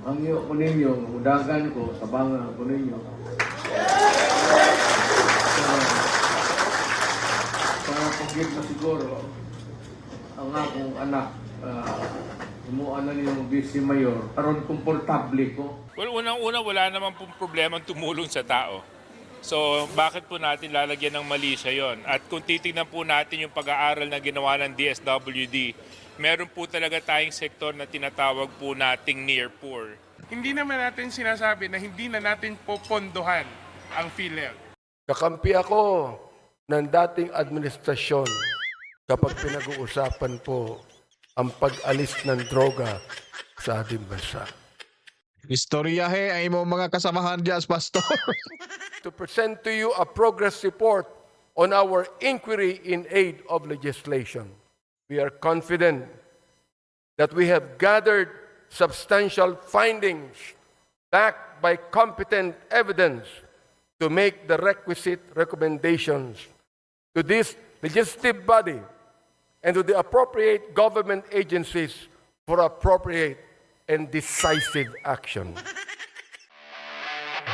Ang iyo ko ninyo, udagan ko, tabangan ko ninyo. Para pagkit na siguro, ang akong anak, umuan na niyong busy mayor, karon komportable ko. Well, unang-una, wala naman pong problemang tumulong sa tao. So, bakit po natin lalagyan ng mali siya yon? At kung titignan po natin yung pag-aaral na ginawa ng DSWD, meron po talaga tayong sektor na tinatawag po nating near poor. Hindi naman natin sinasabi na hindi na natin popondohan ang PhilHealth. Kakampi ako ng dating administrasyon kapag pinag-uusapan po ang pag-alis ng droga sa ating bansa. Istoryahe ang imong mga kasamahan dyan, Pastor. To present to you a progress report on our inquiry in aid of legislation. We are confident that we have gathered substantial findings backed by competent evidence to make the requisite recommendations to this legislative body and to the appropriate government agencies for appropriate and decisive action.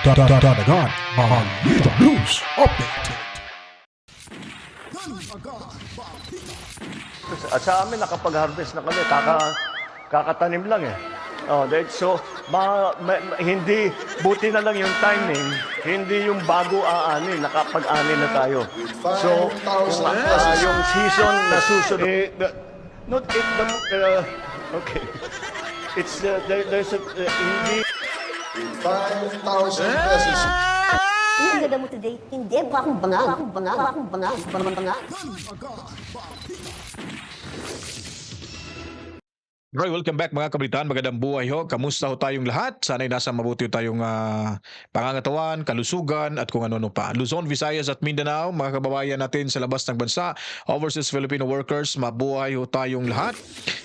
Dadagan Balita News Update. At sa amin, nakapag-harvest na kami. Kakatanim lang eh. So, hindi, buti na lang yung timing, hindi yung bago aanin, nakapag-ani na tayo. So, yung season na susunod, okay. It's, there's a, hindi, 5,000 pesos. Ang ganda mo today. Hindi, mukha akong bangal. Mukha akong bangal. Roy, welcome back mga kabritan. Magandang buhay ho. Kamusta ho tayong lahat? Sana'y nasa mabuti tayong pangangatawan, kalusugan at kung ano-ano pa. Luzon, Visayas at Mindanao, mga kababayan natin sa labas ng bansa, overseas Filipino workers, mabuhay ho tayong lahat.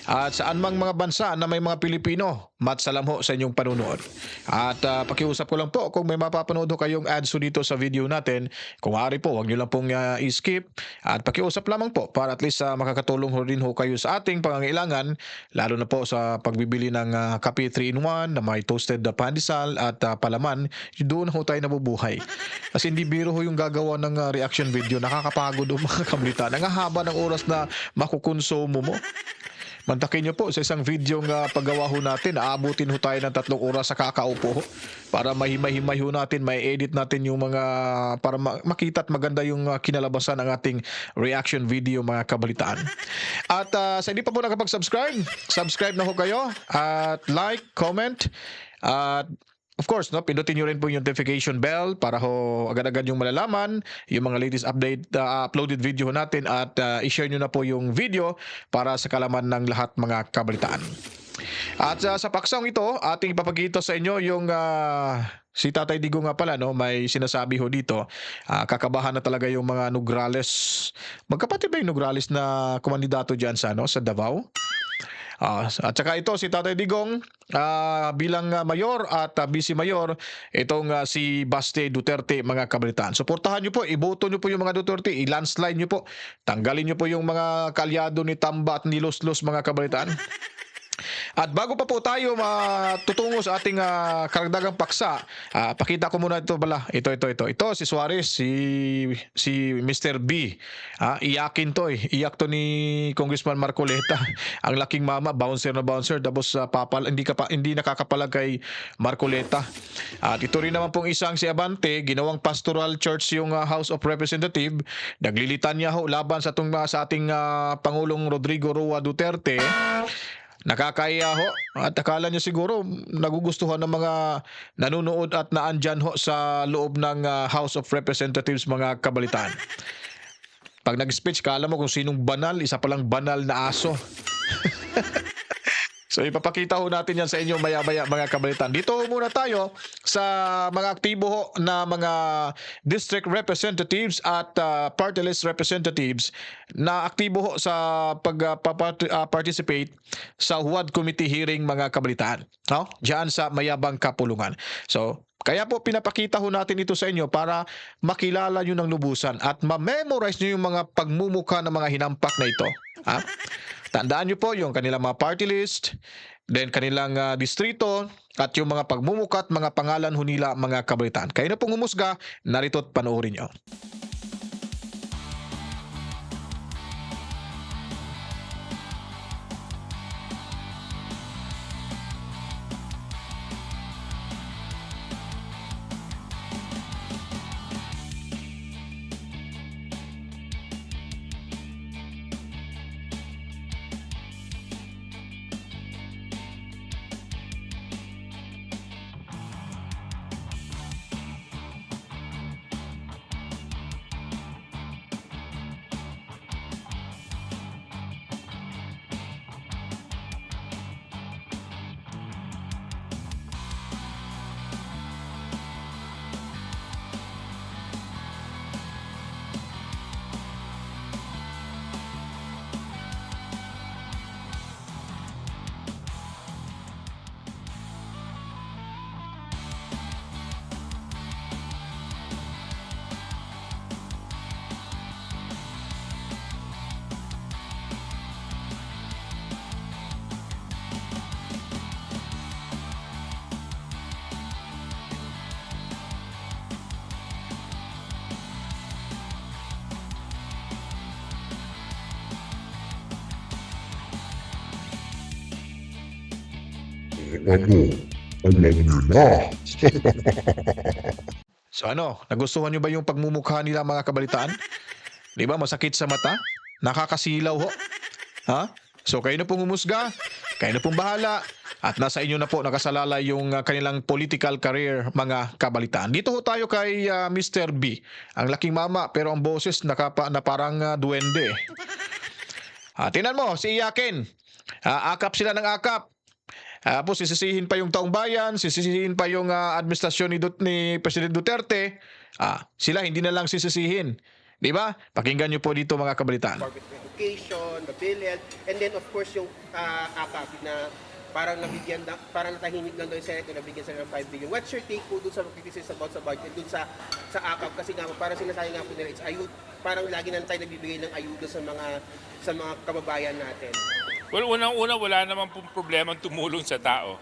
At saan mang mga bansa na may mga Pilipino, matsalam ho sa inyong panunood. At pakiusap ko lang po, kung may mapapanood ho kayong ads ho dito sa video natin, kung maaari po, huwag nyo lang pong i-skip. At pakiusap lamang po para at least makakatulong ho rin ho kayo sa ating pangangailangan, lalo na po sa pagbibili ng kape 3-in-1 na may toasted pandesal at palaman, doon ho tayo nabubuhay. Kasi hindi biro ho yung gagawa ng reaction video, nakakapagod ho mga kabritan. Ang haba ng oras na makukonsumo mo. Mantakin nyo po sa isang video ng paggawa ho natin, aabutin ho tayo ng 3 oras sa kakaupo ho, para mahimay-himay ho natin, may edit natin yung mga, para makita at maganda yung kinalabasan ng ating reaction video mga kabalitaan. At sa hindi pa po nakapag-subscribe, subscribe na ho kayo, at like, comment, at of course, no, pindutin nyo rin po yung notification bell para ho agad-agad yung malalaman yung mga latest update, uploaded video natin, at i-share nyo na po yung video para sa kalaman ng lahat mga kabalitaan. At sa paksang ito, ating ipapakita sa inyo yung si Tatay Digo nga pala, no, may sinasabi ho dito, kakabahan na talaga yung mga Nograles. Magkapatid ba yung Nograles na kumandidato dyan sa, sa Davao? At saka ito si Tatay Digong bilang mayor at vice mayor, itong si Baste Duterte mga kabalitaan. Suportahan nyo po, iboto nyo po yung mga Duterte, i-landslide nyo po, tanggalin nyo po yung mga kalyado ni Tamba at ni Los mga kabalitaan. At bago pa po tayo matutungo sa ating karagdagang paksa, pakita ko muna ito pala. Ito si Suarez, si Mr. B. Iyakin to eh. Iyak to ni Congressman Marcoleta. Ang laking mama, bouncer na bouncer, tapos hindi nakakapalag kay Marcoleta. At ito rin naman pong isang si Abante, ginawang pastoral church yung House of Representative. Naglilitan niya ho laban sa ating Pangulong Rodrigo Roa Duterte. Nakakaya ho, at akala nyo siguro nagugustuhan ng mga nanonood at naandyan ho sa loob ng House of Representatives mga kabalitaan. Pag nag-speech, kala mo kung sinong banal, isa palang banal na aso. So ipapakita ho natin yan sa inyo maya-maya mga kabalitan. Dito muna tayo sa mga aktibo ho na mga district representatives at party list representatives na aktibo ho sa pag-participate sa HUAD committee hearing mga kabalitan. No? Diyan sa Mayabang Kapulungan. So kaya po pinapakita ho natin ito sa inyo para makilala nyo ng lubusan at ma-memorize nyo yung mga pagmumukha ng mga hinampak na ito. Ha? Tandaan nyo po yung kanilang mga party list, then kanilang distrito at yung mga pagmumukat, mga pangalan hunila, mga kabalitaan. Kayo na pong humusga, narito't panoorin nyo. Alam nyo na. So ano, nagustuhan nyo ba yung pagmumukha nila mga kabalitaan? Di ba masakit sa mata? Nakakasilaw ho. Ha? So kayo na pong humusga, kayo na pong bahala, at nasa inyo na po nakasalalay yung kanilang political career mga kabalitaan. Dito ho tayo kay Mr. B. Ang laking mama pero ang boses na parang duwende. Tingnan mo, si Iyakin. Akap sila ng akap. Tapos sisisihin pa yung taong bayan, sisisihin pa yung administrasyon ni President Duterte. Sila hindi na lang sisisihin. Di ba? Pakinggan nyo po dito mga kabalitaan. Education, the PhilHealth, and then of course yung AKAP na parang natahimik lang doon yung Senate na nabigyan sila ng 5 billion. What's your take po doon sa criticism about sa budget, doon sa AKAP? Kasi nga parang sinasabi nga po nila, it's ayud, parang lagi na tayo nagbibigay ng ayuda sa mga kababayan natin. Well, unang-una, wala naman pong problemang tumulong sa tao.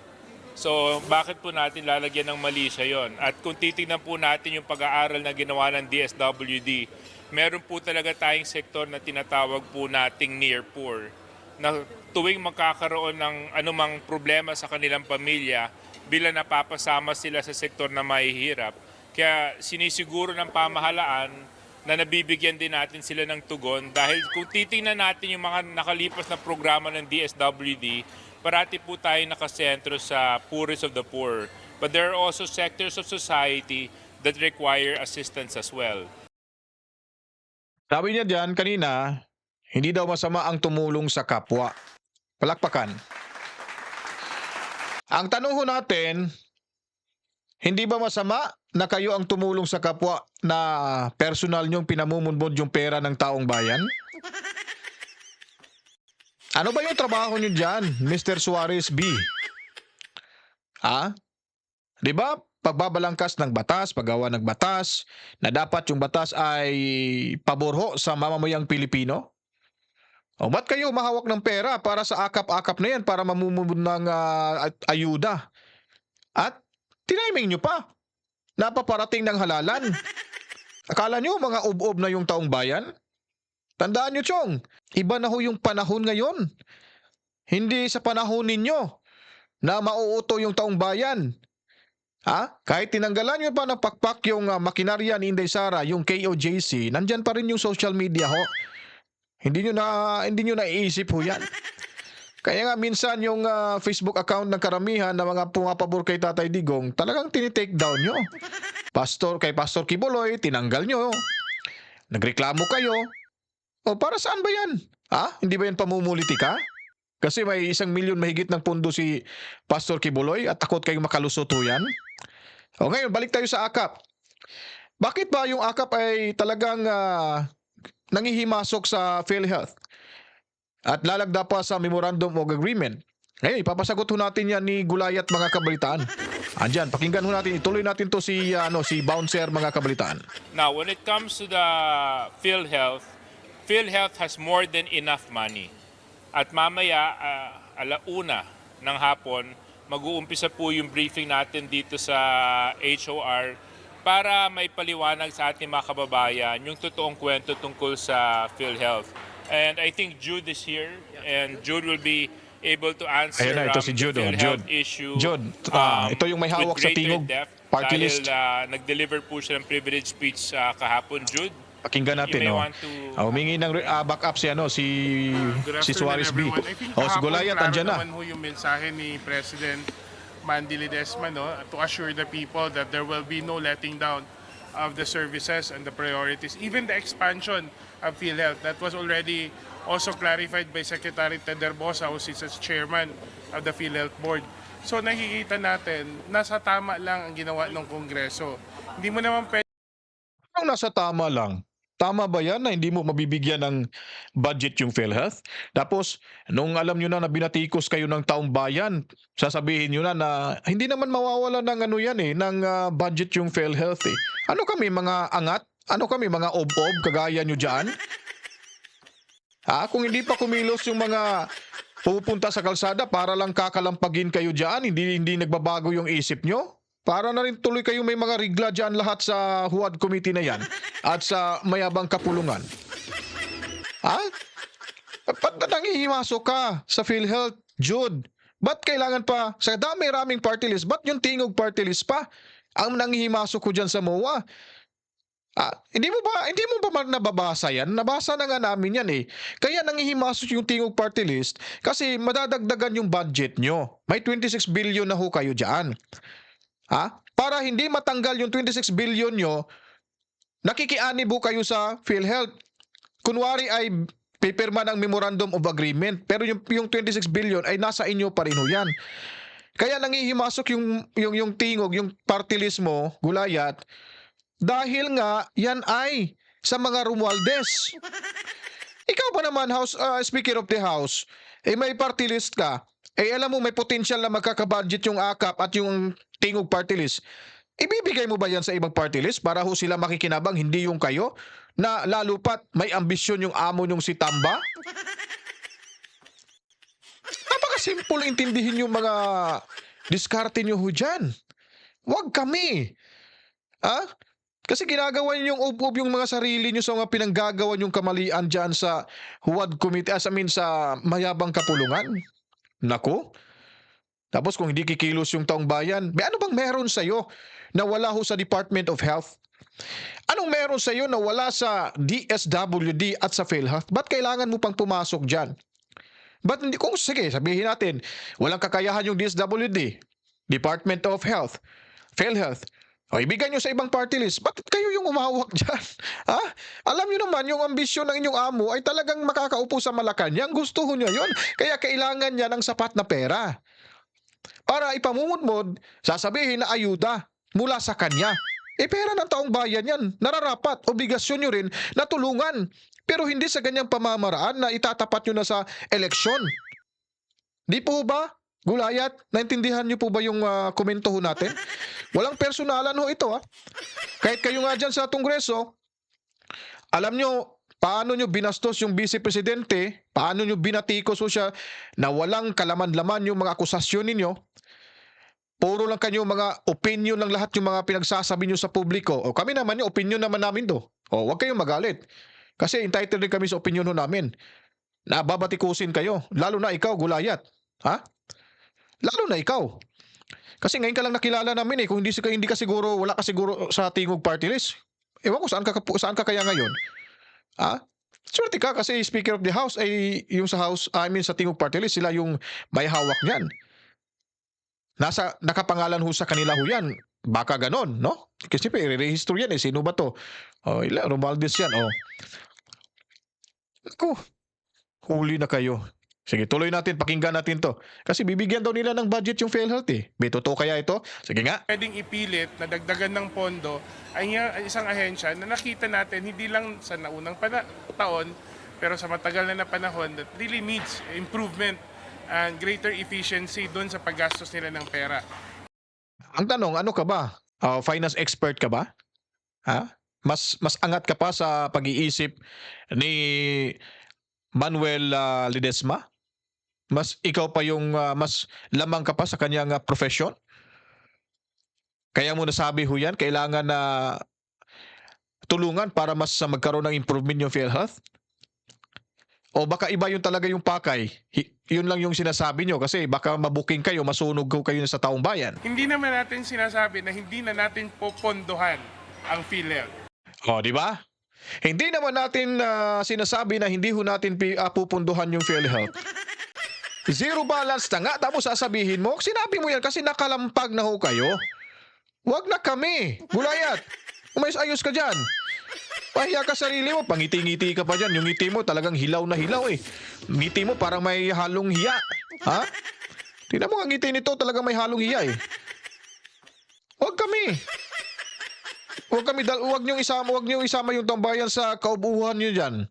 So, bakit po natin lalagyan ng mali siya yon? At kung titignan po natin yung pag-aaral na ginawa ng DSWD, meron po talaga tayong sektor na tinatawag po nating near poor, na tuwing magkakaroon ng anumang problema sa kanilang pamilya, bilang napapasama sila sa sektor na mahihirap. Kaya sinisiguro ng pamahalaan na nabibigyan din natin sila ng tugon dahil kung titingnan natin yung mga nakalipas na programa ng DSWD, parati po tayo nakasentro sa poorest of the poor. But there are also sectors of society that require assistance as well. Sabi niya dyan kanina, hindi daw masama ang tumulong sa kapwa. Palakpakan. Ang tanong ho natin, hindi ba masama na kayo ang tumulong sa kapwa na personal nyong pinamumundmod yung pera ng taong bayan? Ano ba yung trabaho nyo dyan, Mr. Suarez B? Di ba? Pagbabalangkas ng batas, paggawa ng batas, na dapat yung batas ay paborho sa mamamayang Pilipino? O ba't kayo mahawak ng pera para sa akap-akap na yan para mamumundmod ng ayuda? At tiniming nyo pa. Napaparating ng halalan. Akala nyo mga ub-ub na yung taong bayan? Tandaan nyo, Chong, iba na ho yung panahon ngayon. Hindi sa panahon ninyo na mauuto yung taong bayan. Kahit tinanggalan nyo pa ng pakpak yung makinarya ni Inday Sara, yung KOJC, nandyan pa rin yung social media ho. Hindi nyo naiisip ho yan. Kaya nga minsan yung Facebook account ng karamihan na mga pumapabor kay Tatay Digong, talagang tinitake down nyo. Kay Pastor Kibuloy, tinanggal nyo. Nagreklamo kayo. O para saan ba yan? Hindi ba yan pamumulitika? Kasi may 1 milyon mahigit ng pundo si Pastor Kibuloy at takot kayong makalusot ho yan. O ngayon, balik tayo sa AKAP. Bakit ba yung AKAP ay talagang nangihimasok sa PhilHealth? At lalagda pa sa Memorandum of Agreement. Ngayon, ipapasagot ho natin yan ni Gulayat mga kabalitaan. Andyan, pakinggan ho natin. Ituloy natin to si Bouncer mga kabalitaan. Now, when it comes to the PhilHealth, PhilHealth has more than enough money. At mamaya, alauna, ng hapon, mag-uumpisa po yung briefing natin dito sa HOR para may paliwanag sa ating mga kababayan yung totoong kwento tungkol sa PhilHealth. And I think Jude is here, and Jude will be able to answer Ayan na, ito si the Jude. PhilHealth Jude, issue ito yung may hawak with sa greater tingog depth party dahil list. nag-deliver po siya ng privilege speech kahapon, Jude. Pakinggan natin, You may no? want to- Humingi ng backup si, Good si afternoon, Suarez B. everyone. I think Si kahapon, Golayat, klaro andyan na. naman ho yung mensahe ni President Mandy Ledesma, no, to assure the people that there will be no letting down of the services and the priorities, even the expansion of PhilHealth. That was already also clarified by Secretary Ted Herbosa, who is as chairman of the PhilHealth Board. So nakikita natin, nasa tama lang ang ginawa ng Kongreso. Hindi mo naman pwede Ang nasa tama lang. Tama ba yan na hindi mo mabibigyan ng budget yung PhilHealth? Tapos, nung alam nyo na binatikos kayo ng taong bayan, sasabihin nyo na hindi naman mawawala ng ano yan ng budget yung PhilHealth eh. Ano kami, mga angat? Ano kami, mga ob-ob, kagaya nyo dyan? Kung hindi pa kumilos yung mga pupunta sa kalsada para lang kakalampagin kayo dyan, hindi nagbabago yung isip nyo? Para na rin tuloy kayo may mga rigla dyan lahat sa HUAD committee na yan at sa mayabang kapulungan. Ba't nangihimasok ka sa PhilHealth, Jude? Ba't kailangan pa, sa dami-raming party list, ba't yung tingog party list pa ang nangihimasok ko dyan sa MOA? Hindi mo ba nababasa yan? Nabasa na nga namin yan eh. Kaya nangihimasok yung tingog party list kasi madadagdagan yung budget nyo. May 26 billion na ho kayo dyan. Para hindi matanggal yung 26 billion nyo, nakikianib ho kayo sa PhilHealth. Kunwari ay pipirma ng Memorandum of Agreement, pero yung 26 billion ay nasa inyo pa rin ho yan. Kaya nangihimasok yung tingog, yung party list mo, Gulayat, dahil nga yan ay sa mga Romualdez. Ikaw ba naman, Speaker of the House, may party list ka, alam mo may potential na magkakabudget yung AKAP at yung tingog party list. Ibibigay mo ba yan sa ibang party list para ho sila makikinabang, hindi yung kayo? Na lalo pat may ambisyon yung amo nyong si Tamba? Napakasimple intindihin yung mga diskarte nyo ho dyan. Huwag kami. Kasi ginagawa niyo yung ub-ub yung mga sarili niyo sa mga pinanggagawa yung kamalian dyan sa HUAD committee, sa mayabang kapulungan. Nako. Tapos kung hindi kikilos yung taong bayan, ano bang meron sa'yo na wala ho sa Department of Health? Anong meron sa'yo na wala sa DSWD at sa PhilHealth? Ba't kailangan mo pang pumasok dyan? Ba't hindi, sige, sabihin natin, walang kakayahan yung DSWD, Department of Health, PhilHealth, ibigay nyo sa ibang party list. Bakit kayo yung umawak dyan? Alam nyo naman, yung ambisyon ng inyong amo ay talagang makakaupo sa Malacanang. Gusto nyo yun. Kaya kailangan niya ng sapat na pera. Para ipamumudmod, sasabihin na ayuda mula sa kanya. Pera ng taong bayan yan. Nararapat, obligasyon nyo rin na tulungan. Pero hindi sa ganyang pamamaraan na itatapat nyo na sa eleksyon. Di po ba? Gulayat, naintindihan niyo po ba yung komento ho natin? Walang personalan ho ito Kahit kayo nga dyan sa Kongreso, alam nyo paano nyo binastos yung Vice Presidente, paano nyo binatikos ho siya na walang kalaman-laman yung mga akusasyon ninyo. Puro lang kanyo mga opinion lang lahat yung mga pinagsasabi nyo sa publiko. O kami naman yung opinion naman namin do. O huwag kayong magalit. Kasi entitled din kami sa opinion ho namin. Nababatikusin kayo. Lalo na ikaw, Gulayat. Lalo na ikaw. Kasi ngayon ka lang nakilala namin Kung hindi ka siguro, wala ka siguro sa tingog party list. Ewan ko saan ka kaya ngayon. Swerte ka kasi Speaker of the House ay yung sa House, sa tingog party list, sila yung may hawak niyan. Nakapangalan ho sa kanila ho yan. Baka ganon, no? Kasi i-register yan Sino ba to? Romualdez yan, Ako, huli na kayo. Sige, tuloy natin, pakinggan natin to. Kasi bibigyan daw nila ng budget yung PhilHealth Totoo kaya ito? Sige nga. pwedeng ipilit na dagdagan ng pondo ay isang ahensya na nakita natin hindi lang sa naunang taon pero sa matagal na panahon that really needs improvement and greater efficiency doon sa paggastos nila ng pera. Ang tanong, ano ka ba? Finance expert ka ba? Mas angat ka pa sa pag-iisip ni Manuel Ledesma? Mas ikaw pa yung mas lamang ka pa sa kanyang profession? Kaya mo nasabi ho yan, kailangan na tulungan para mas magkaroon ng improvement yung PhilHealth? O baka iba yung talaga yung pakay? Yun lang yung sinasabi nyo kasi baka mabuking kayo, masunog ko kayo sa taong bayan. Hindi naman natin sinasabi na hindi na natin popondohan ang PhilHealth. O, di ba? Hindi naman natin sinasabi na hindi ho natin pupunduhan yung PhilHealth. Zero balance na nga, tapos sasabihin mo, sinabi mo yan kasi nakalampag na ho kayo. Wag na kami. Gulayat. Umayos-ayos ka dyan. Pahiya ka sarili mo, pangiti-ngiti ka pa dyan. Yung ngiti mo talagang hilaw na hilaw eh. Ngiti mo parang may halong hiya. Ha? Tingnan mo ang ngiti nito, talagang may halong hiya eh. Huwag kami. Huwag niyong isama yung tambayan sa kaubuhan niyo dyan.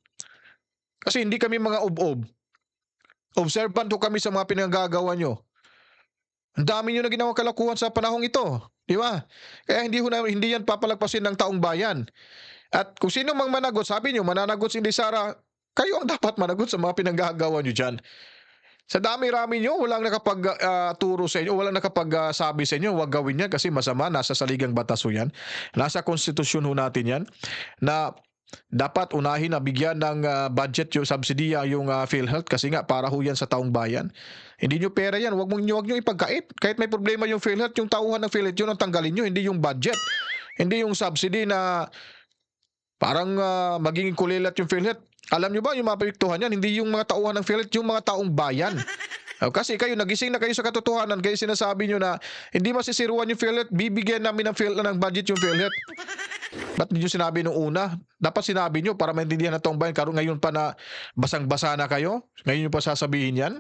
Kasi hindi kami mga ob-ob. Observant ho kami sa mga pinagagawa nyo. Ang dami nyo na ginawang kalakuhan sa panahong ito. Di ba? Kaya hindi yan papalagpasin ng taong bayan. At kung sino mang managot, sabi nyo, mananagot si Inday Sara, kayo ang dapat managot sa mga pinanggagawa nyo dyan. Sa dami-rami nyo, walang nakapag-turo sa inyo, walang nakapag-sabi sa inyo, huwag gawin yan kasi masama, nasa saligang batas ho yan. Nasa konstitusyon ho natin yan, na dapat unahin na bigyan ng budget yung subsidiya yung PhilHealth kasi nga para ho yan sa taong bayan. Hindi nyo pera yan, huwag nyo ipagkait. Kahit may problema yung PhilHealth, yung tauhan ng PhilHealth yun ang tanggalin nyo, hindi yung budget. Hindi yung subsidy na parang magiging kulilat yung PhilHealth. Alam nyo ba yung mapapektuhan yan? Hindi yung mga tauhan ng PhilHealth, yung mga taong bayan. Kasi kayo, nagising na kayo sa katotohanan, kayo sinasabi nyo na hindi masisiruan yung PhilHealth, bibigyan namin ng budget yung PhilHealth. Ba't hindi nyo sinabi nung una? Dapat sinabi nyo para maintindihan na taong bayan. Karon ngayon pa na basang-basa na kayo? Ngayon nyo pa sasabihin yan?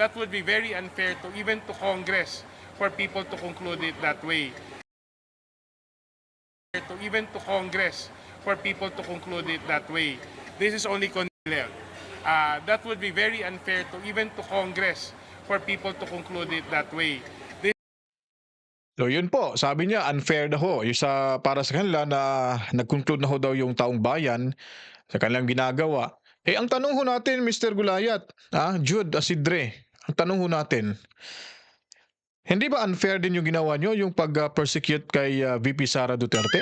That would be very unfair to even to Congress for people to conclude it that way. To even to Congress for people to conclude it that way. This is only PhilHealth. That would be very unfair to even to Congress for people to conclude it that way. So yun po, sabi niya unfair na ho. Yung para sa kanila na nag-conclude na ho daw yung taong bayan sa kanilang ginagawa. Ang tanong ho natin, Mr. Gulayat, Jude Asidre, ang tanong ho natin, hindi ba unfair din yung ginawa nyo, yung pag-persecute kay VP Sara Duterte?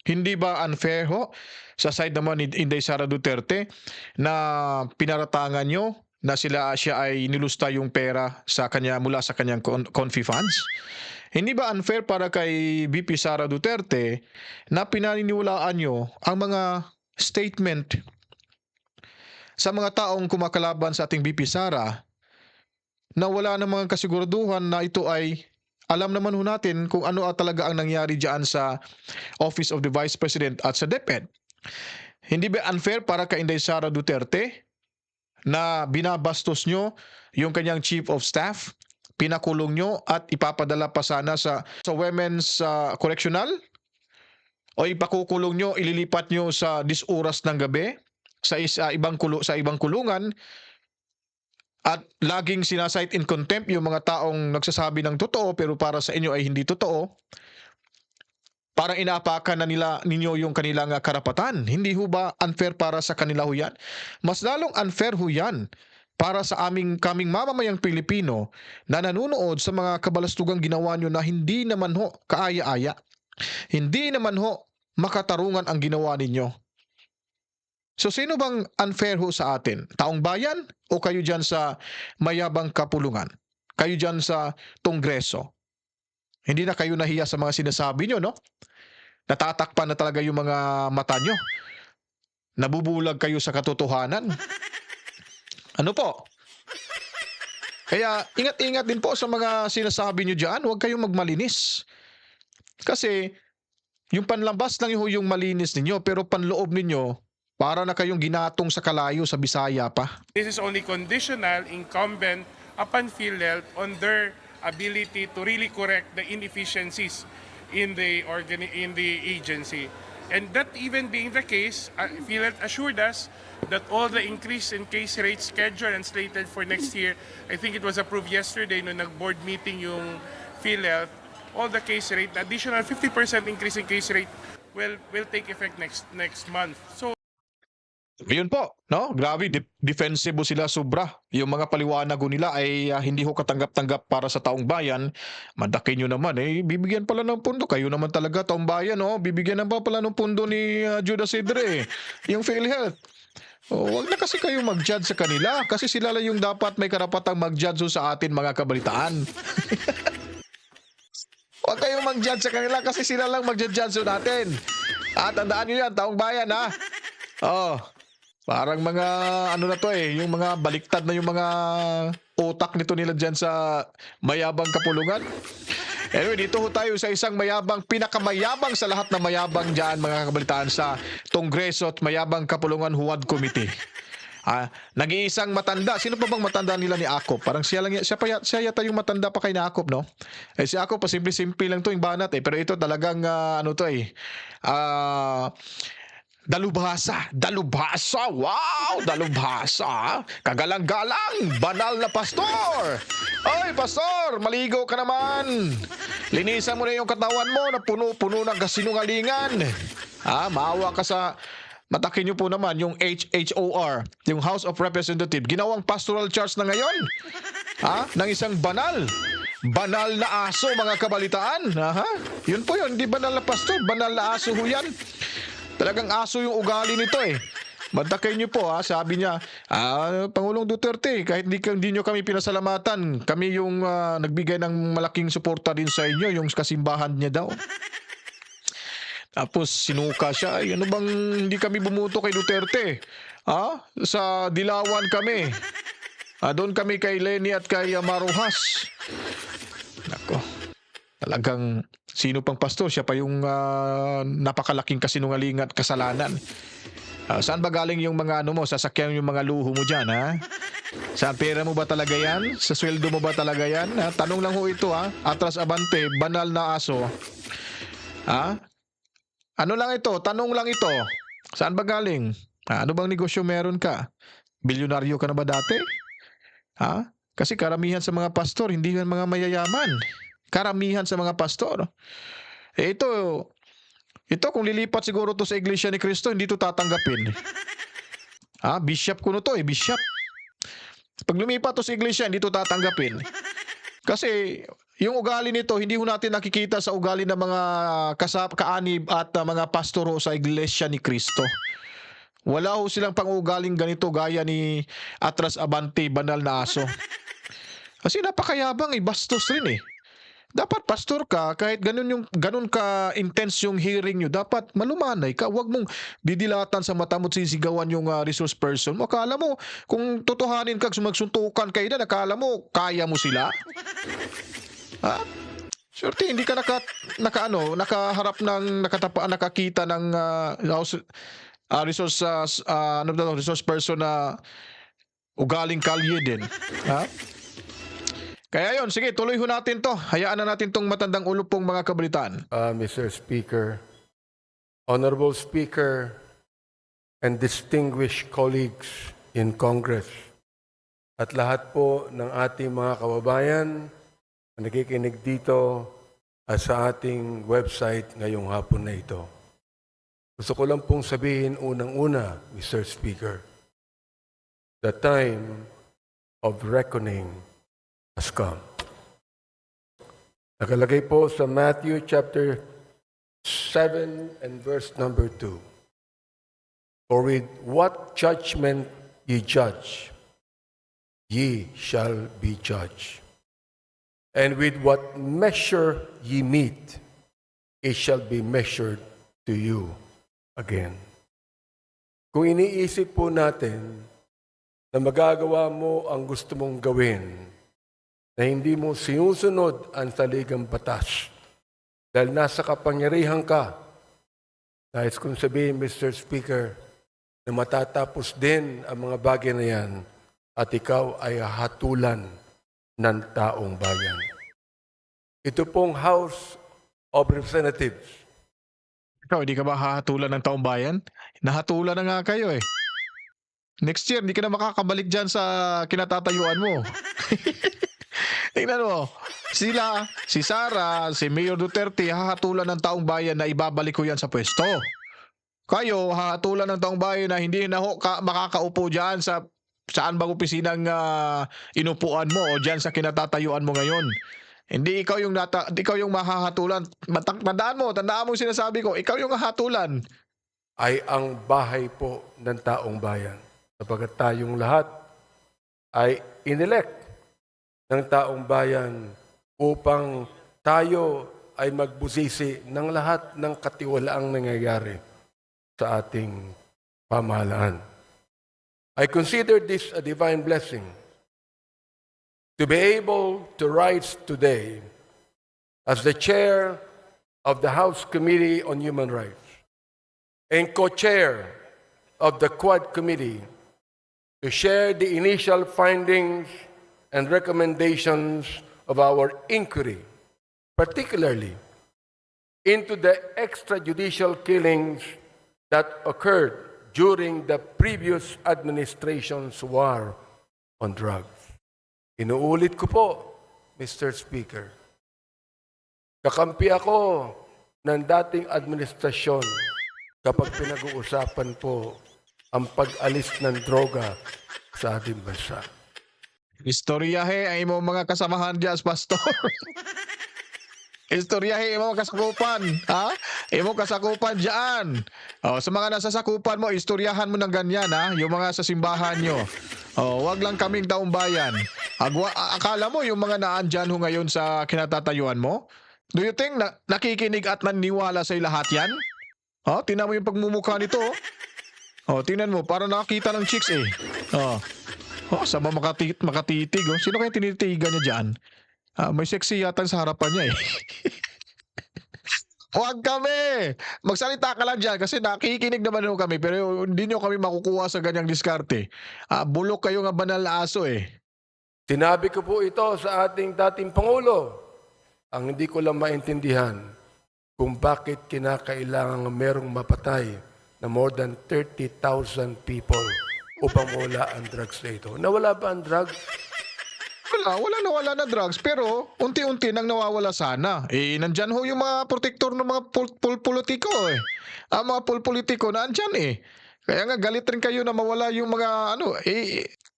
Hindi ba unfair ho sa side naman ni Inday Sara Duterte na pinaratangan nyo na siya ay nilusta yung pera sa kanya mula sa kanyang confi funds? Hindi ba unfair para kay VP Sara Duterte na pinaniniwalaan nyo ang mga statement sa mga taong kumakalaban sa ating VP Sara na wala namang kasiguraduhan na ito ay alam naman ho natin kung ano talaga ang nangyari dyan sa Office of the Vice President at sa DepEd. Hindi ba unfair para kay Inday Sara Duterte na binabastos nyo yung kanyang Chief of Staff, pinakulong nyo at ipapadala pa sana sa Women's Correctional? O ipakukulong nyo, ililipat nyo sa disoras ng gabi sa ibang kulungan at laging sinasight in contempt yung mga taong nagsasabi ng totoo pero para sa inyo ay hindi totoo? Parang inaapakan na ninyo yung kanilang karapatan. Hindi ho ba unfair para sa kanila ho yan? Mas lalong unfair ho yan para sa kaming mamamayang Pilipino na nanunood sa mga kabalastugang ginawa nyo na hindi naman ho kaaya-aya. Hindi naman ho makatarungan ang ginawa ninyo. So sino bang unfair ho sa atin? Taong bayan o kayo dyan sa mayabang kapulungan? Kayo dyan sa Kongreso? Hindi na kayo nahiya sa mga sinasabi nyo, no? Natatakpan na talaga yung mga mata nyo. Nabubulag kayo sa katotohanan. Ano po? Kaya ingat-ingat din po sa mga sinasabi nyo dyan. Huwag kayong magmalinis. Kasi yung panlabas lang yung malinis ninyo pero panloob ninyo para na kayong ginatong sa kalayo sa Bisaya pa. This is only conditional, incumbent upon PhilHealth on their ability to really correct the inefficiencies in the agency. And that even being the case, PhilHealth assured us that all the increase in case rates scheduled and slated for next year, I think it was approved yesterday no nag-board meeting yung PhilHealth, all the case rate, additional 50% increase in case rate will take effect next month. So Yun po, no? Grabe, defensive sila sobra. Yung mga paliwanag nila ay hindi ho katanggap-tanggap para sa taong bayan. Madaki nyo naman, bibigyan pala ng pundo. Kayo naman talaga, taong bayan, no? Bibigyan na pa pala ng pundo ni Judas Idre, yung PhilHealth. Wag na kasi kayo mag-judge sa kanila kasi sila lang yung dapat may karapatang mag-judge sa atin mga kabalitaan. Huwag kayong mag-judge sa kanila kasi sila lang mag-judge natin. At tandaan nyo yan, taong bayan, ha? Parang mga ano na to yung mga baliktad na yung mga utak nito nila dyan sa mayabang kapulungan. Anyway, dito ho tayo sa isang mayabang, pinakamayabang sa lahat na mayabang dyan mga kabalitaan sa Kongreso at Mayabang Kapulungan Huwad Committee. Nag-iisang matanda. Sino pa bang matanda nila ni Akop? Parang siya yata yung matanda pa kay na Akop, no? Si Akop pa simple lang to yung banat Pero ito talagang dalubhasa. Wow! Dalubhasa. Kagalang-galang. Banal na pastor. Oy, pastor, maligo ka naman. Linisan mo na yung katawan mo na puno-puno ng kasinungalingan. Maawa ka sa... Matakin niyo po naman yung HHOR, yung House of Representatives. Ginawang pastoral church na ngayon. Ng isang banal na aso, mga kabalitaan. Yun po yun, hindi banal na pastor, banal na aso ho yan. Talagang aso yung ugali nito Matakin niyo po sabi niya, Pangulong Duterte, kahit hindi niyo kami pinasalamatan, kami yung nagbigay ng malaking suporta din sa inyo, yung kasimbahan niya daw. Tapos sinuka siya, ano bang hindi kami bumuto kay Duterte? Sa Dilawan kami. Doon kami kay Leni at kay Maruhas. Nako. Talagang sino pang pastor? Siya pa yung napakalaking kasinungalingan at kasalanan. Saan ba galing yung mga sasakyan yung mga luho mo dyan, Sa pera mo ba talaga yan? Sa sweldo mo ba talaga yan? Tanong lang ho ito, Atras abante, banal na aso. Ano lang ito? Tanong lang ito. Saan ba galing? Ano bang negosyo meron ka? Bilyonaryo ka na ba dati? Kasi karamihan sa mga pastor, hindi yan mga mayayaman. Karamihan sa mga pastor. Ito kung lilipat siguro to sa Iglesia ni Cristo, hindi to tatanggapin. Bishop ko to bishop. Pag lumipat to sa Iglesia, hindi to tatanggapin. Kasi yung ugali nito, hindi ho natin nakikita sa ugali ng mga kaanib at mga pastoro sa Iglesia ni Cristo. Wala ho silang pang-ugaling ganito gaya ni Atras Abante, banal na aso. Kasi napakayabang bastos rin Dapat pastor ka, kahit ganun ka intense yung hearing nyo, dapat malumanay ka. Huwag mong didilatan sa mata mo at sisigawan yung resource person mo. Akala mo, kung totohanin ka, magsuntukan kayo na, akala mo, kaya mo sila? Surely hindi ka nakaharap ng nakakita ng resource person na ugaling kalye din. Kaya yon, sige, tuloy ho natin to. Hayaan na natin tong matandang ulo pong mga kabalitaan. Mr. Speaker, Honorable Speaker, and distinguished colleagues in Congress, at lahat po ng ating mga kababayan na nakikinig dito at sa ating website ngayong hapon na ito. Gusto ko lang pong sabihin unang-una, Mr. Speaker, the time of reckoning has come. Nakalagay po sa Matthew chapter 7 and verse number 2. For with what judgment ye judge, ye shall be judged. And with what measure ye meet, it shall be measured to you again. Kung iniisip po natin na magagawa mo ang gusto mong gawin, na hindi mo sinusunod ang saligang batas, dahil nasa kapangyarihan ka, nais kong sabihin, Mr. Speaker, na matatapos din ang mga bagay na yan at ikaw ay hatulan ng taong bayan. Ito pong House of Representatives. Ikaw, hindi ka ba hahatulan ng taong bayan? Nahatulan na nga kayo Next year, hindi ka na makakabalik dyan sa kinatatayuan mo. Tingnan mo, sila, si Sara, si Mayor Duterte, hahatulan ng taong bayan na ibabalik ko yan sa pwesto. Kayo, hahatulan ng taong bayan na hindi na ho makakaupo dyan sa saan bang opisinang inupuan mo o dyan sa kinatatayuan mo ngayon. Hindi ikaw yung mahahatulan. Tandaan mo yung sinasabi ko, ikaw yung hahatulan. Ay ang bahay po ng taong bayan. Sapagkat tayong lahat ay inelect ng taong bayan upang tayo ay magbusisi ng lahat ng katiwalaang nangyayari sa ating pamahalaan. I consider this a divine blessing to be able to rise today as the chair of the House Committee on Human Rights and co-chair of the Quad Committee to share the initial findings and recommendations of our inquiry, particularly into the extrajudicial killings that occurred during the previous administration's war on drugs. Inuulit ko po, Mr. Speaker, kakampi ako ng dating administrasyon kapag pinag-uusapan po ang pag-alis ng droga sa ating bansa. Istoryahe ang imong mga kasamahan dyan, Pastor. Istoryahe imong kasakupan, ha? Imong kasakupan dyan. Sa mga nasa sakupan mo, istoryahan mo ng ganyan, ha? Yung mga sa simbahan nyo. Wag lang kaming taong bayan. Akala mo yung mga naandyan ho ngayon sa kinatatayuan mo? Do you think nakikinig at naniwala sa lahat yan? Tingnan mo yung pagmumukha nito. Tingnan mo, para nakakita ng chicks eh. Sama makatitig. Sino kaya tinitigan niya dyan? May sexy yata sa harapan niya eh. Huwag kami! Magsalita ka lang dyan kasi nakikinig naman nyo kami pero hindi nyo kami makukuha sa ganyang diskarte. Bulok kayo nga banal na aso eh. Sinabi ko po ito sa ating dating Pangulo. Ang hindi ko lang maintindihan kung bakit kinakailangan merong mapatay na more than 30,000 people upang mawala ang drugs na ito. Nawala ba ang drugs? Wala nawala na drugs pero unti-unti nang nawawala sana. Nandyan ho yung mga protektor ng mga politiko eh. Ang mga politiko na andyan eh. Kaya nga galit rin kayo na mawala yung mga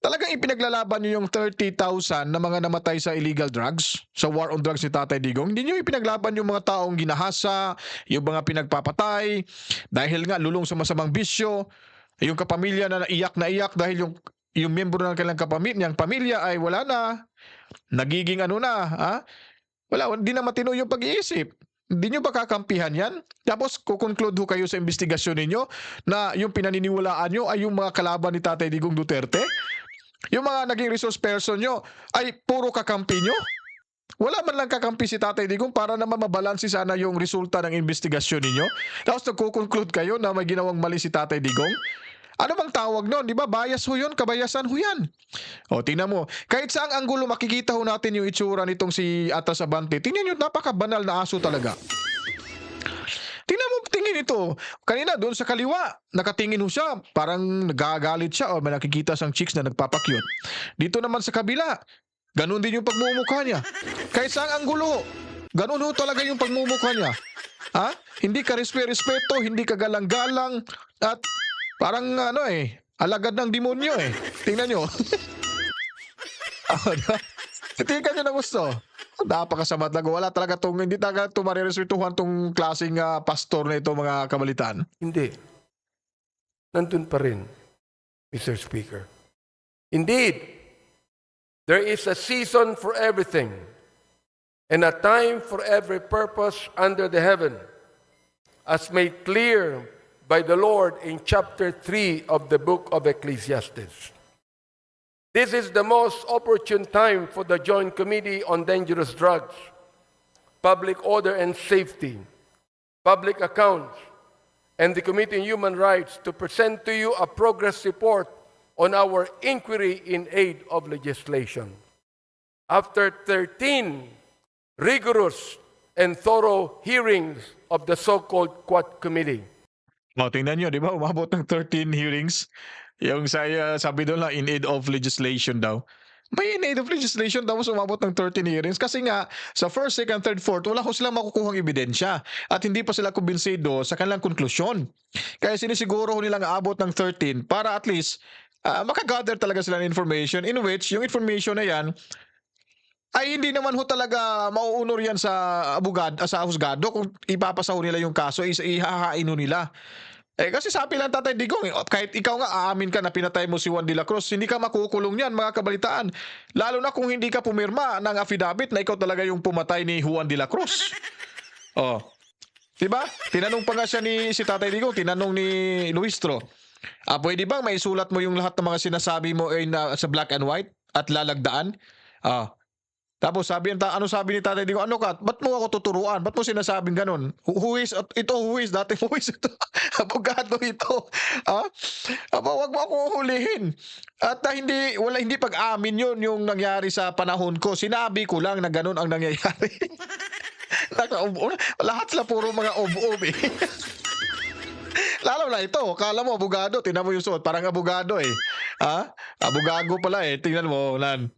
talagang ipinaglalaban nyo yung 30,000 na mga namatay sa illegal drugs, sa war on drugs ni Tatay Digong. Hindi nyo ipinaglaban yung mga taong ginahasa, yung mga pinagpapatay, dahil nga lulong sa masamang bisyo, yung kapamilya na iyak dahil yung miyembro ng kanilang pamilya ay wala na, nagiging Wala, hindi na matino yung pag-iisip. Hindi nyo ba kakampihan yan? Tapos kukonclude ho kayo sa investigasyon ninyo na yung pinaniniwalaan nyo ay yung mga kalaban ni Tatay Digong Duterte? Yung mga naging resource person nyo ay puro kakampi nyo? Wala man lang kakampi si Tatay Digong para naman mabalansi sana yung resulta ng investigasyon ninyo? Tapos nagkukonclude kayo na may ginawang mali si Tatay Digong? Ano bang tawag nun? Di ba? Bias ho yun, kabayasan ho yan. Tingnan mo. Kahit saang anggulo makikita ho natin yung itsura nitong si Atas Abante. Tingnan nyo, napakabanal na aso talaga. Tingin ito. Kanina doon sa kaliwa, nakatingin ho siya. Parang nagagalit siya o may nakikita siyang chicks na nagpapakyut. Dito naman sa kabila, ganun din yung pagmumukha niya. Kahit saang anggulo, ganun ho talaga yung pagmumukha niya. Hindi ka respeto, hindi ka galang-galang, at parang alagad ng demonyo eh. Tingnan nyo. Tingnan nyo na gusto. Napakasama talaga. Wala talaga hindi talaga marirespetuhan tong klaseng pastor na ito, mga kabalitan. Hindi. Nandun pa rin, Mr. Speaker. Indeed, there is a season for everything and a time for every purpose under the heaven, as made clear by the Lord in chapter 3 of the book of Ecclesiastes. This is the most opportune time for the Joint Committee on Dangerous Drugs, Public Order and Safety, Public Accounts, and the Committee on Human Rights to present to you a progress report on our inquiry in aid of legislation. After 13 rigorous and thorough hearings of the so-called Quad Committee, Tingnan nyo, di ba? Umabot ng 13 hearings. Yung sabi doon lang, in aid of legislation daw. May in aid of legislation tapos umabot ng 13 hearings kasi nga sa first, second, third, fourth wala ko silang makukuhang ebidensya at hindi pa sila kumbinsido sa kanilang konklusyon. Kaya sinisiguro ho nilang aabot ng 13 para at least makagather talaga sila ng information in which yung information na yan ay hindi naman ho talaga mauunor yan sa sa husgado kung ipapasa ho nila yung kaso, ihahain ho nila. Kasi sabi lang Tatay Digong, kahit ikaw nga aamin ka na pinatay mo si Juan de la Cruz, hindi ka makukulong niyan mga kabalitaan. Lalo na kung hindi ka pumirma ng affidavit na ikaw talaga yung pumatay ni Juan de la Cruz. Oh. Diba? Tinanong pa nga siya si Tatay Digong, tinanong ni Luistro, pwede bang maisulat mo yung lahat ng mga sinasabi mo sa black and white at lalagdaan? Tapos ano sabi ni Tatay Digong, ano ka? Ba't mo ako tuturuan? Ba't mo sinasabing ganun? Who is ito? Dating who is ito? Abogado ito. Wag mo ako hulihin. At hindi pag-amin yun yung nangyari sa panahon ko. Sinabi ko lang na ganun ang nangyayari. Lahat sila puro mga ob-ob eh. Lalo na ito, kala mo abogado, tingnan mo yung suot, parang abogado eh. Abogado pala eh, tingnan mo, Nan.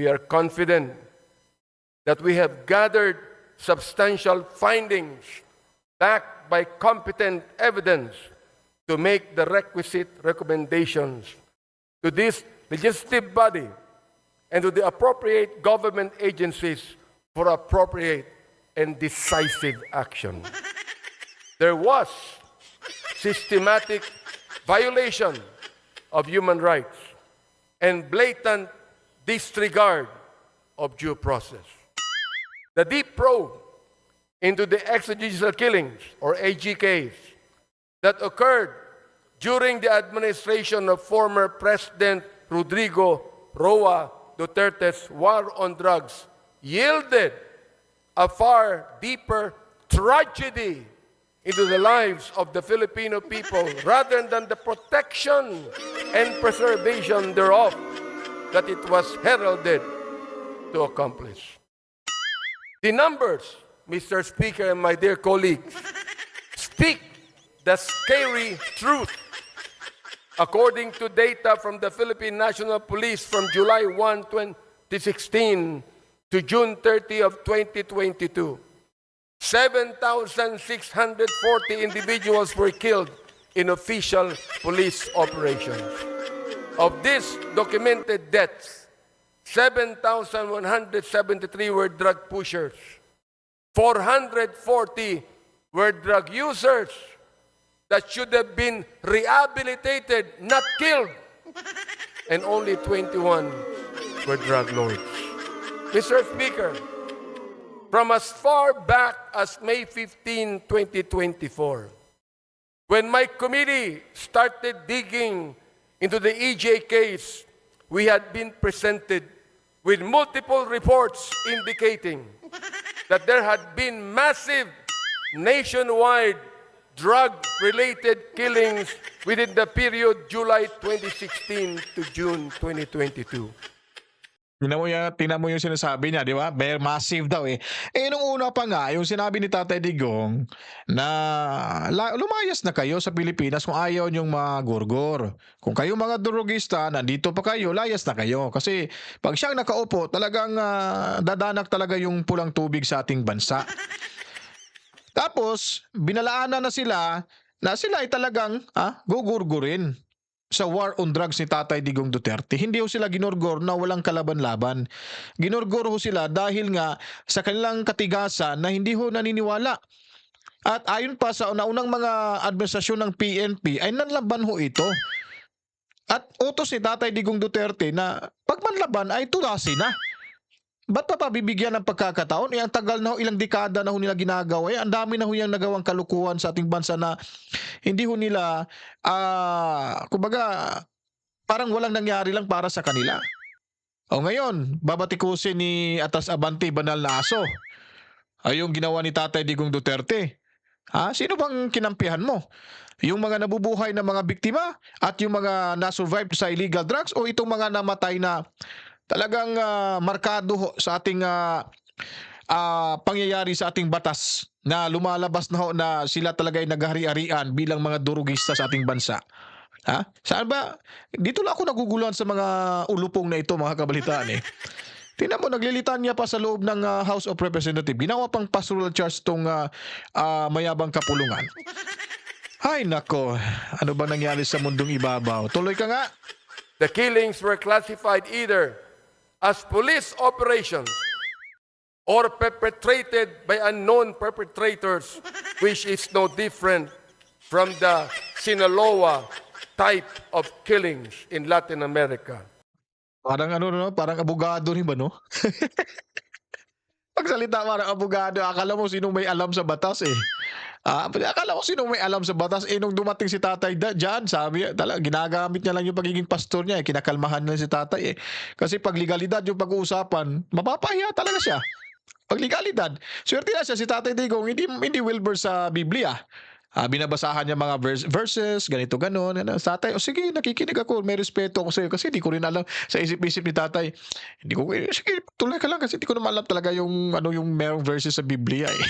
We are confident that we have gathered substantial findings backed by competent evidence to make the requisite recommendations to this legislative body and to the appropriate government agencies for appropriate and decisive action. There was systematic violation of human rights and blatant disregard of due process. The deep probe into the extrajudicial killings, or AGKs, that occurred during the administration of former President Rodrigo Roa Duterte's war on drugs yielded a far deeper tragedy into the lives of the Filipino people rather than the protection and preservation thereof that it was heralded to accomplish. The numbers, Mr. Speaker and my dear colleagues, speak the scary truth. According to data from the Philippine National Police from July 1, 2016 to June 30 of 2022, 7,640 individuals were killed in official police operations. Of these documented deaths, 7,173 were drug pushers, 440 were drug users that should have been rehabilitated, not killed, and only 21 were drug lords. Mr. Speaker, from as far back as May 15, 2024, when my committee started digging into the EJ case, we had been presented with multiple reports indicating that there had been massive nationwide drug-related killings within the period July 2016 to June 2022. Tingnan mo yung sinasabi niya, di ba? Very massive daw eh. Nung una pa nga, yung sinabi ni Tatay Digong na lumayas na kayo sa Pilipinas kung ayaw niyong magurgor. Kung kayo mga drogista, nandito pa kayo, layas na kayo. Kasi pag siyang nakaupo, talagang dadanak talaga yung pulang tubig sa ating bansa. Tapos, binalaanan na sila ay talagang gugurgurin sa war on drugs ni Tatay Digong Duterte. Hindi ho sila ginurgor na walang kalaban-laban. Ginurgor ho sila dahil nga sa kanilang katigasan na hindi ho naniniwala. At ayon pa sa naunang mga administrasyon ng PNP ay nanlaban ho ito. At utos ni Tatay Digong Duterte na pagmanlaban ay tudasin na. Ba't pa bibigyan ng pagkakataon? Ang tagal na ho, ilang dekada na ho nila ginagawa. Ang dami na ho yung nagawang kalukuhan sa ating bansa na hindi ho nila, kumbaga, parang walang nangyari lang para sa kanila. Ngayon, babatikusin ni Atas Abante Banal na Aso. Yung ginawa ni Tatay Digong Duterte. Sino bang kinampihan mo? Yung mga nabubuhay na mga biktima at yung mga na-survive sa illegal drugs o itong mga namatay na talagang markado sa ating pangyayari sa ating batas na lumalabas na ho na sila talaga ay naghari-harian bilang mga durugista sa ating bansa. Ha? Saan ba? Dito lang ako naguguluhan sa mga ulupong na ito, mga kabalitaan eh. Tingnan mo, naglilitan niya pa sa loob ng House of Representatives. Ginawa pang pastoral charge tong mayabang kapulungan. Ay nako, ano bang nangyari sa mundong ibabaw? Tuloy ka nga. The killings were classified either as police operations or perpetrated by unknown perpetrators, which is no different from the Sinaloa type of killings in Latin America. Parang ano, no? Parang abogado rin ba, no? Pagsalita parang abogado, akala mo sinong may alam sa batas eh. Akala ko sinong may alam sa batas. Eh, nung dumating si tatay dyan, sabi, ginagamit niya lang yung pagiging pastor niya. Kinakalmahan lang si tatay eh. Kasi pag legalidad yung pag-uusapan, mapapahiya talaga siya. Pag legalidad. Swerte na siya si Tatay Digong, hindi Wilbur sa Biblia. Binabasahan niya mga verses, ganito, ganon. Tatay, sige, nakikinig ako, may respeto ako sa iyo kasi hindi ko rin alam sa isip-isip ni tatay. Hindi ko, sige, tuloy ka lang kasi hindi ko naman alam talaga yung merong verses sa Biblia eh.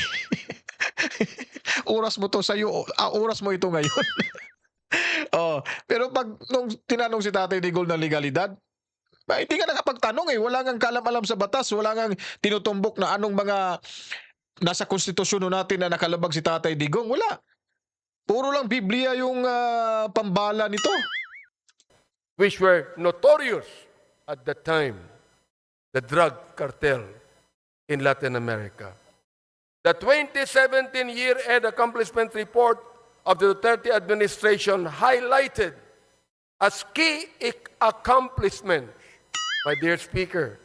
Oras mo to sa'yo, oras mo ito ngayon. Pero pag nung tinanong si Tatay Digong ng legalidad, hindi ka nakapagtanong eh. Wala ngang kalam-alam sa batas, wala ngang tinutumbok na anong mga nasa konstitusyon natin na nakalabag si Tatay Digong. Wala. Puro lang Biblia yung pambala nito. Which were notorious at the time, the drug cartel in Latin America. The 2017 year-end accomplishment report of the Duterte administration highlighted as key accomplishments, my dear Speaker,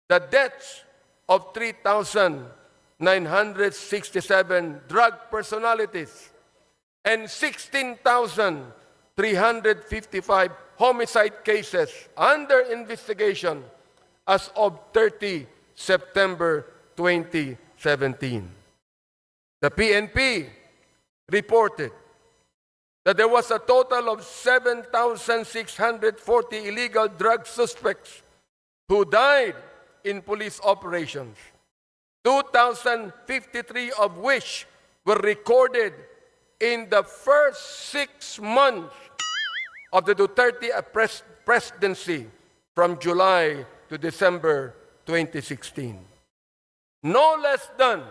the deaths of 3,967 drug personalities and 16,355 homicide cases under investigation as of 30 September 2017. The PNP reported that there was a total of 7,640 illegal drug suspects who died in police operations, 2,053 of which were recorded in the first 6 months of the Duterte presidency from July to December 2016. No less than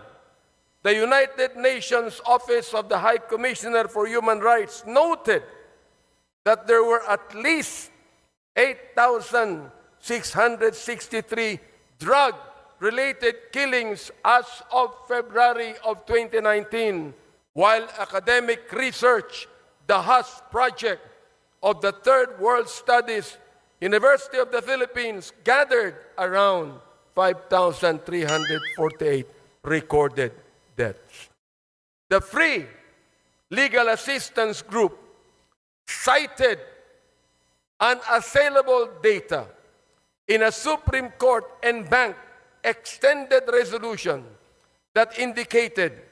the United Nations Office of the High Commissioner for Human Rights noted that there were at least 8,663 drug-related killings as of February of 2019, while academic research, the HUS project of the Third World Studies, University of the Philippines, gathered around 5,348 recorded deaths. The Free Legal Assistance Group cited unassailable data in a Supreme Court and Bank extended resolution that indicated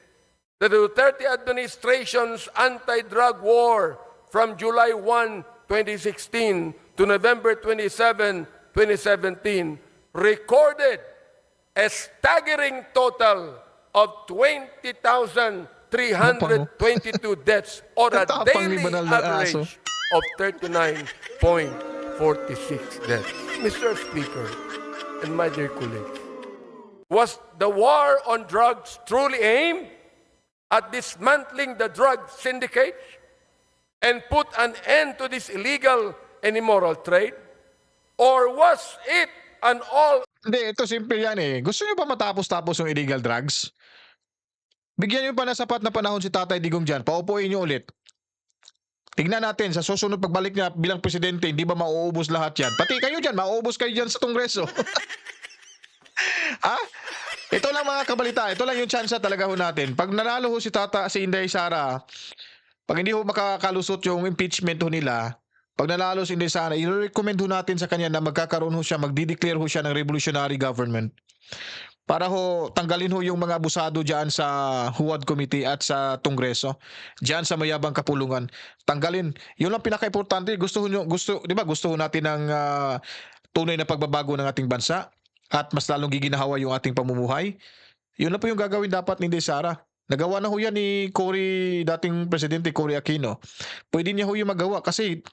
that the Duterte administration's anti-drug war from July 1, 2016 to November 27, 2017 recorded a staggering total of 20,322 deaths or a daily average of 39.46 deaths. Mr. Speaker and my dear colleagues, was the war on drugs truly aimed at dismantling the drug syndicates and put an end to this illegal and immoral trade? Or was it an all... Hindi, ito simple yan eh. Gusto nyo pa matapos-tapos yung illegal drugs? Bigyan nyo pa na sapat na panahon si Tatay Digong dyan. Paupuin nyo ulit. Tignan natin, sa susunod pagbalik niya bilang presidente, hindi ba mauubos lahat yan? Pati kayo dyan, mauubos kayo dyan sa Kongreso. Ito lang mga kabalita, ito lang yung chance talaga ho natin. Pag nanalo ho si Inday Sara, pag hindi ho makakalusot yung impeachment ho nila, pag nanalo si Inday Sara, i-recommend ho natin sa kanya na magkakaroon ho siya, magdi-declare ho siya ng revolutionary government. Para ho tanggalin ho yung mga abusado diyan sa Huwad Committee at sa Kongreso, diyan sa mayabang kapulungan. Tanggalin. 'Yun lang pinaka-importante. Gusto, 'di ba? Gusto ho natin ng tunay na pagbabago ng ating bansa at mas lalong giginahawa yung ating pamumuhay. 'Yun lang po yung gagawin dapat ni Inday Sara. Nagawa na ho yan ni dating Presidente Cory Aquino. Pwede niya ho yung magawa kasi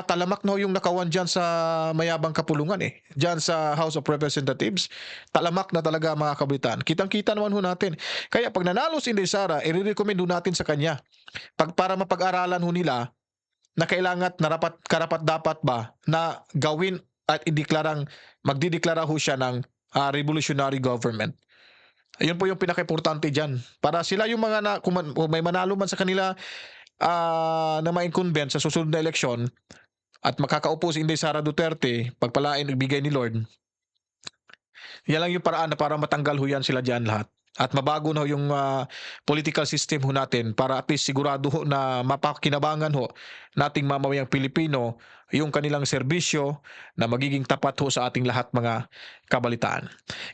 talamak na ho yung nakawan dyan sa mayabang kapulungan eh. Dyan sa House of Representatives. Talamak na talaga mga kabataan. Kitang-kita naman ho natin. Kaya pag nanalo si Inday Sara, i-recommend ho natin sa kanya. Para mapag-aralan ho nila na kailangan karapat dapat ba na gawin at magdideklara ho siya ng revolutionary government. Ayun po yung pinaka-importante dyan. Para sila yung mga kung may manalo man sa kanila na ma-incumbent sa susunod na eleksyon at makakaupo si Inday Sara Duterte, pagpalain ibigay ni Lord, yan lang yung paraan na para matanggal ho yan sila dyan lahat. At mabago na ho yung political system ho natin para at least sigurado ho na mapakinabangan ho nating mamamayang Pilipino yung kanilang serbisyo na magiging tapat ho sa ating lahat mga kabalitaan.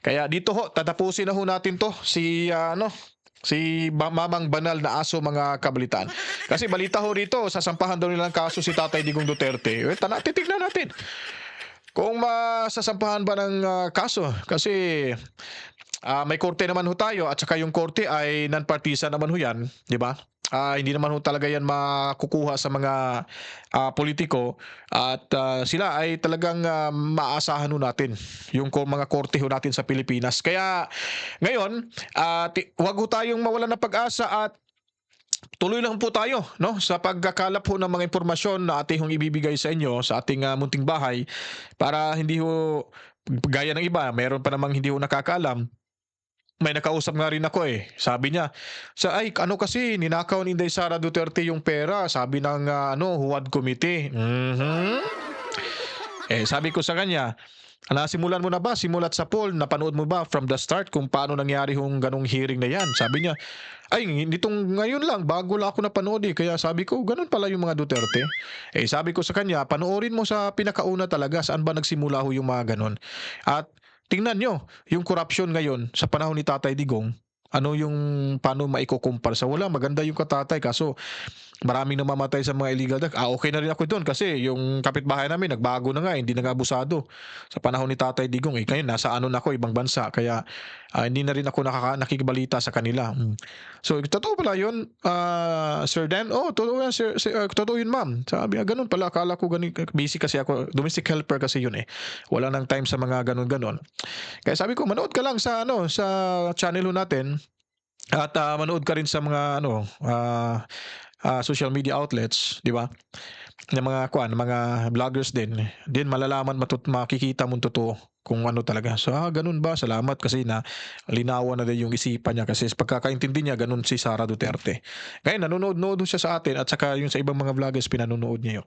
Kaya dito ho, tatapusin na ho natin to si Mamang Banal na Aso mga kabalitaan. Kasi balita ho dito, sasampahan daw nilang kaso si Tatay Digong Duterte. Titignan natin kung masasampahan ba ng kaso. Kasi may korte naman ho tayo at saka yung korte ay non-partisan naman ho yan, di ba? Hindi naman ho talaga yan makukuha sa mga politiko at sila ay talagang maasahan ho natin yung mga korte ho natin sa Pilipinas. Kaya ngayon, wag ho tayong mawalan ng pag-asa at tuloy lang po tayo sa pagkakalap po ng mga impormasyon na ating ibibigay sa inyo sa ating munting bahay para hindi ho gaya ng iba, meron pa namang hindi ho nakakaalam. May nakausap nga rin ako eh. Sabi niya, kasi ninakaw ni Inday Sara Duterte yung pera, sabi ng Huwad Committee. Sabi ko sa kanya, nasimulan mo na ba? Simulat sa poll, napanood mo ba from the start kung paano nangyari yung ganong hearing na yan? Sabi niya, nitong ngayon lang, bago lang ako napanood eh. Kaya sabi ko, ganun pala yung mga Duterte. Sabi ko sa kanya, panoorin mo sa pinakauna talaga, saan ba nagsimula ho yung mga ganon. At tingnan nyo, yung corruption ngayon sa panahon ni Tatay Digong, paano maikukumpara sa wala, maganda yung katatay kaso maraming namamatay sa mga illegal drugs. Okay na rin ako doon kasi yung kapitbahay namin nagbago na nga, hindi na nga abusado sa panahon ni Tatay Digong. Ngayon nasa ako, ibang bansa, kaya hindi na rin ako nakikibalita sa kanila. So totoo pala yun, Sir Dan? Totoo yan, sir, totoo yun, ma'am. Sabi ganun pala, akala ko ganun, busy kasi ako, domestic helper kasi yun eh. Wala nang time sa mga ganun-ganon. Kaya sabi ko, manood ka lang sa sa channel natin at manood ka rin sa mga social media outlets, di ba? Ng mga vloggers din malalaman makikita mo totoo kung ano talaga. So ganun ba? Salamat kasi na linawan na din yung isipan niya kasi pagkakaintindi niya ganun si Sara Duterte. Ngayon nanonood siya sa atin at saka yung sa ibang mga vloggers pinanonood niya yun.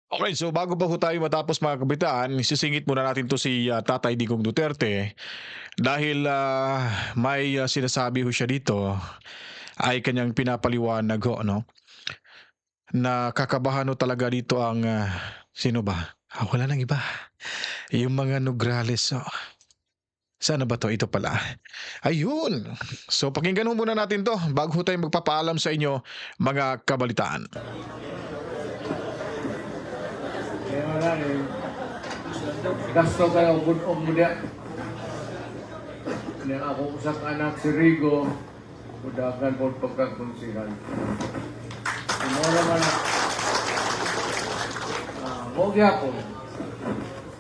Okay, so bago pa ho tayo matapos mga kabitaan, sisingit muna natin to si Tatay Digong Duterte dahil may sinasabi ho siya dito ay kanyang pinapaliwanag ho, na kakabahan ho talaga dito ang sino ba? Wala nang iba. Yung mga Nograles. Sana ba to? Ito pala. Ayun. So pakinggan ho muna natin to bago ho tayo magpapaalam sa inyo mga kabalitaan. Kaya wala gasto kayo good mo dia. Nang ako usap anak si Rigo, kudakan po pagkakonsihan. Mora man mo gyapon.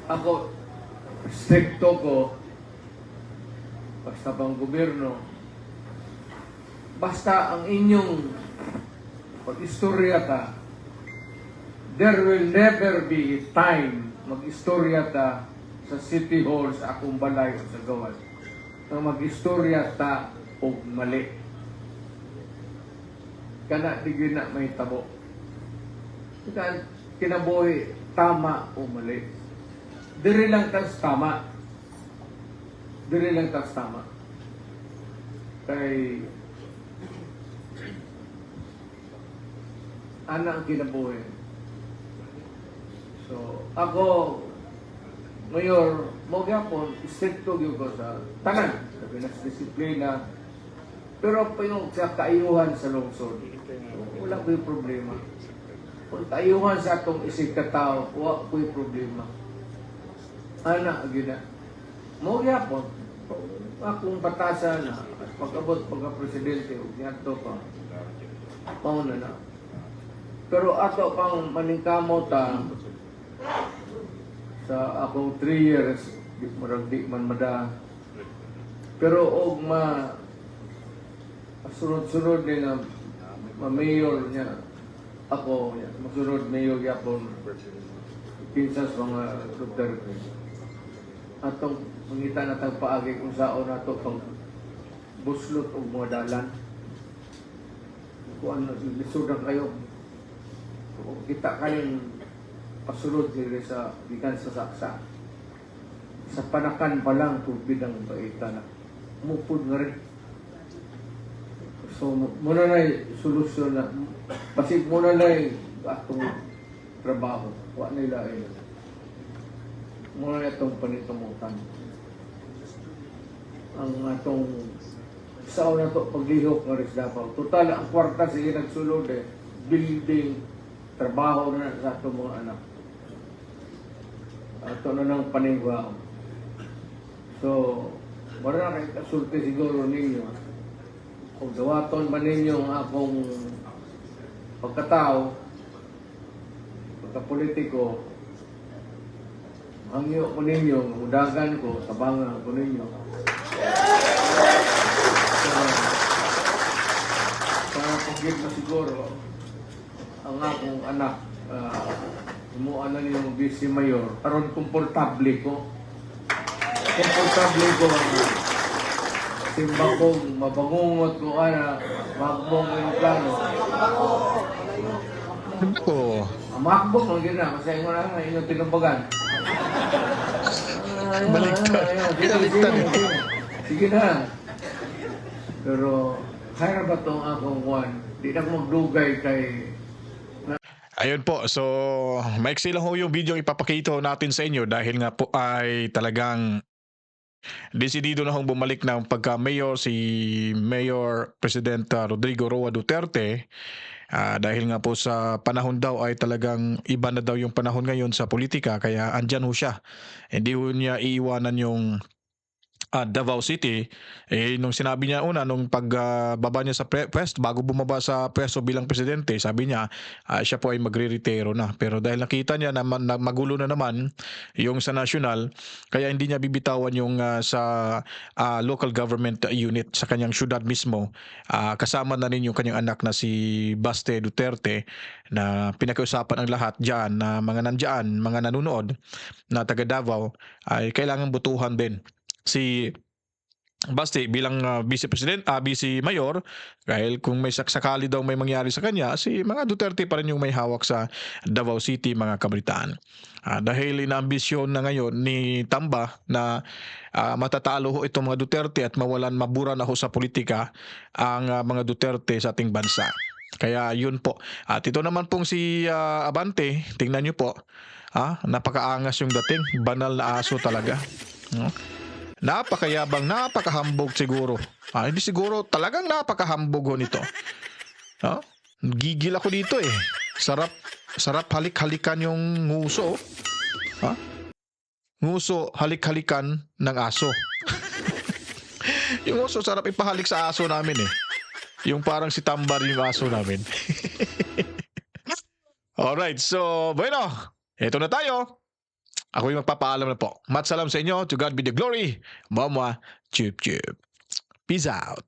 Ako stricto ko basta pang gobyerno. Basta ang inyong pag-istorya ta, there will never be time mag-istorya ta sa City Hall sa akong balay o sa gawas. Na mag-istorya ta og mali. Kana di na may tabo. Kinabuhi tama o mali. Diri lang tas tama. Diri lang tas tama. Kay ana ang kinabuhi. So ako Mayor, mo gyapon stricto gyud ko sa tanan sa pinagdisiplina. Pero yung sa kaayuhan sa lungsod, wala ko yung problema. Kung kaayuhan sa atong isig katao, wala ko yung problema. Ana, gina. Mo gyapon, Akong batasan na, at pag-abot pagka-presidente, yan to pa. Pauna na. Pero ato pang maningkamot sa akong 3 years, di man mada. Pero og sunod-sunod din nga ma-mayor niya ako, masunod mayor yapon pinsas mga Duterte. Atong mangita na tagpaagi kung saan nato pang buslot og mga dalan. Kung ano, lisudan kayo. Kung kita kayong pasulod diri sa gikan sa saksa. Sa panakan pa lang tubig ang baita na. Mupod nga rin. So, muna na solusyon na, pasig muna na atong trabaho. Wa nila ay muna na itong panitumutan. Ang atong sao na to paglihok nga rin dapat. Total, ang kwarta sige nagsulod building, trabaho na sa atong mga anak. Ito na ng panigwa. So, wala na kayo kasulti siguro ninyo. Kung dawaton ba ninyo ang akong pagkatao, pagkapolitiko, hangyo ko ninyo, udagan ko, tabangan ko ninyo. Para pagkit na siguro, ang akong anak, umuan na ninyong vice mayor, karon komportable ko. Komportable ko ang simbang kong mabangungot ko makbong yung plano. Ako, Makbong ang gina, kasi mo na nga inyong tinumbagan. Baliktad. Baliktad. Sige na. Pero, kaya ba itong akong kuwan? Di na ko magdugay kay ayun po, so maiksi lang ho yung video ipapakita natin sa inyo dahil nga po ay talagang desidido na hong bumalik ng pagka-mayor si Mayor President Rodrigo Roa Duterte. Dahil nga po sa panahon daw ay talagang iba na daw yung panahon ngayon sa politika kaya andyan ho siya. Hindi ho niya iiwanan yung Davao City. Nung sinabi niya una, nung pagbaba niya sa pwesto, bago bumaba sa pwesto bilang presidente, sabi niya siya po ay magre-retiro na. Pero dahil nakita niya na magulo na naman yung sa national, kaya hindi niya bibitawan yung sa local government unit sa kanyang syudad mismo. Kasama na rin yung kanyang anak na si Baste Duterte na pinakiusapan ang lahat dyan na mga nandyan, mga nanonood na taga Davao ay kailangan butuhan din si Baste bilang vice president, vice mayor, dahil kung may sakali daw may mangyari sa kanya, si mga Duterte pa rin yung may hawak sa Davao City, mga kabritaan. Dahil inaambisyon na ngayon ni Tamba na matatalo ho itong mga Duterte at mabura na ho sa politika ang mga Duterte sa ating bansa. Kaya yun po. At ito naman pong si Abante, tingnan nyo po. Napakaangas yung dating, banal na aso talaga. Napakayabang, napakahambog siguro. Hindi siguro, talagang napakahambog ho nito. Gigil ako dito eh. Sarap halik-halikan yung nguso. Nguso, halik-halikan ng aso. Yung nguso, sarap ipahalik sa aso namin eh. Yung parang si Tambar yung aso namin. Alright, so, bueno. Ito na tayo. Ako yung magpapaalam na po. Matsalam sa inyo. To God be the glory. Mama, chup chup. Peace out.